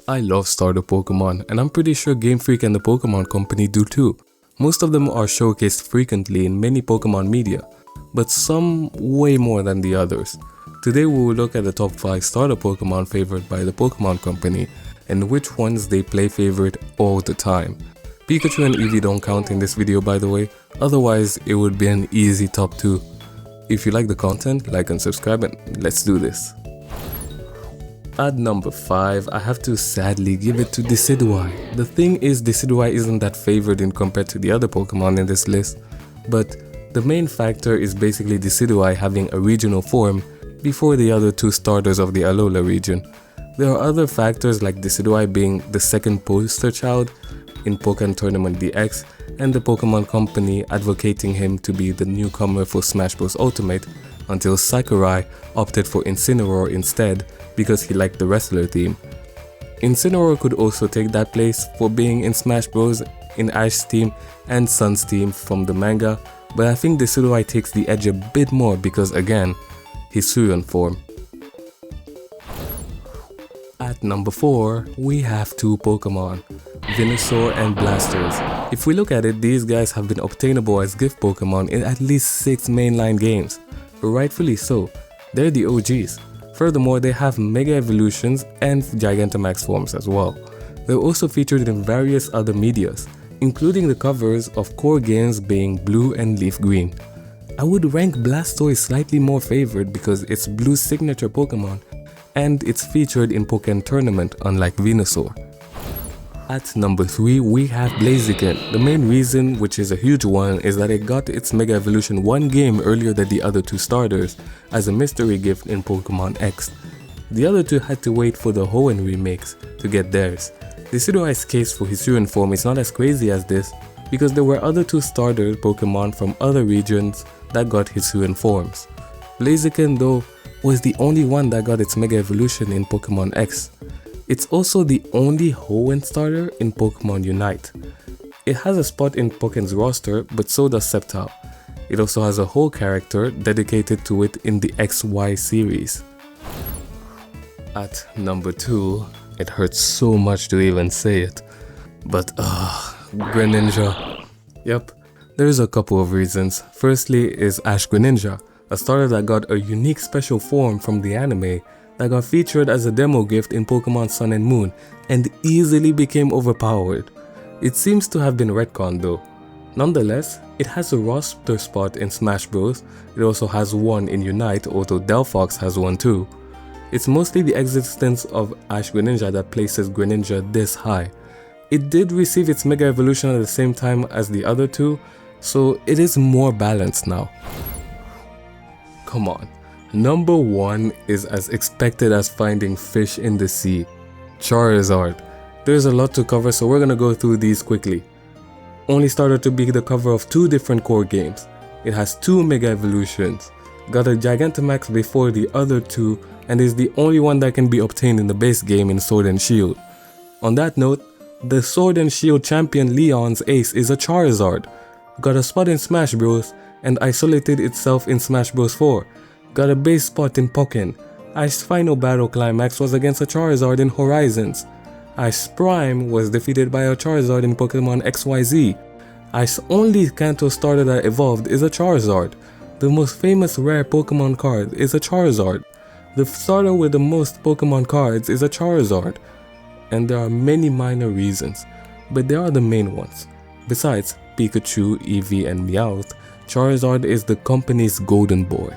I love starter Pokemon, and I'm pretty sure Game Freak and the Pokemon Company do too. Most of them are showcased frequently in many Pokemon media, but some way more than the others. Today we will look at the top 5 starter Pokemon favored by the Pokemon Company, and which ones they play favorite all the time. Pikachu and Eevee don't count in this video, by the way, otherwise it would be an easy top 2. If you like the content, like and subscribe, and let's do this. At number 5, I have to sadly give it to Decidueye. The thing is, Decidueye isn't that favored in compared to the other Pokemon in this list, but the main factor is basically Decidueye having a regional form before the other 2 starters of the Alola region. There are other factors like Decidueye being the second poster child in Pokémon Tournament DX and the Pokemon Company advocating him to be the newcomer for Smash Bros Ultimate until Sakurai opted for Incineroar instead because he liked the wrestler theme. Incineroar could also take that place for being in Smash Bros in Ash's team and Sun's team from the manga, but I think Decidueye takes the edge a bit more because again, Hisuian form. At number 4, we have 2 Pokemon, Venusaur and Blastoise. If we look at it, these guys have been obtainable as gift Pokemon in at least 6 mainline games. Rightfully so, they're the OGs. Furthermore, they have Mega Evolutions and Gigantamax forms as well. They're also featured in various other medias, including the covers of core games being Blue and Leaf Green. I would rank Blastoise slightly more favored because it's Blue's signature Pokemon and it's featured in Pokémon Tournament unlike Venusaur. At number 3, we have Blaziken. The main reason, which is a huge one, is that it got its Mega Evolution 1 game earlier than the other 2 starters as a mystery gift in Pokemon X. The other 2 had to wait for the Hoenn remakes to get theirs. Decidueye's case for Hisuian form is not as crazy as this because there were other 2 starter Pokemon from other regions that got Hisuian forms. Blaziken though was the only one that got its Mega Evolution in Pokemon X. It's also the only Hoenn starter in Pokemon Unite. It has a spot in Pokémon's roster, but so does Sceptile. It also has a whole character dedicated to it in the XY series. At number 2, it hurts so much to even say it, but Greninja. Yep, there's a couple of reasons. Firstly is Ash Greninja, a starter that got a unique special form from the anime that got featured as a demo gift in Pokemon Sun and Moon and easily became overpowered. It seems to have been retconned though. Nonetheless, it has a roster spot in Smash Bros. It also has one in Unite, although Delphox has one too. It's mostly the existence of Ash Greninja that places Greninja this high. It did receive its Mega Evolution at the same time as the other 2, so it is more balanced now. Come on. Number 1 is as expected as finding fish in the sea, Charizard. There's a lot to cover, so we're gonna go through these quickly. Only starter to be the cover of 2 different core games. It has 2 Mega Evolutions, got a Gigantamax before the other 2, and is the only one that can be obtained in the base game in Sword and Shield. On that note, the Sword and Shield champion Leon's ace is a Charizard, got a spot in Smash Bros. And isolated itself in Smash Bros 4. Got a base spot in Pokken. Ash's final battle climax was against a Charizard in Horizons. Ash's Prime was defeated by a Charizard in Pokemon XYZ. Ash's only Kanto starter that evolved is a Charizard. The most famous rare Pokemon card is a Charizard. The starter with the most Pokemon cards is a Charizard. And there are many minor reasons, but they are the main ones. Besides Pikachu, Eevee and Meowth, Charizard is the company's golden boy.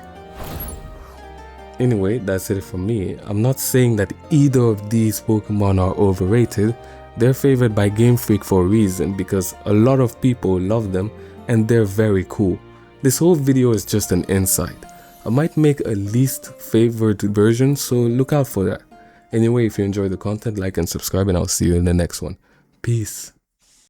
Anyway, that's it from me. I'm not saying that either of these Pokemon are overrated. They're favored by Game Freak for a reason because a lot of people love them and they're very cool. This whole video is just an insight. I might make a least favorite version, so look out for that. Anyway, if you enjoyed the content, like and subscribe and I'll see you in the next one. Peace.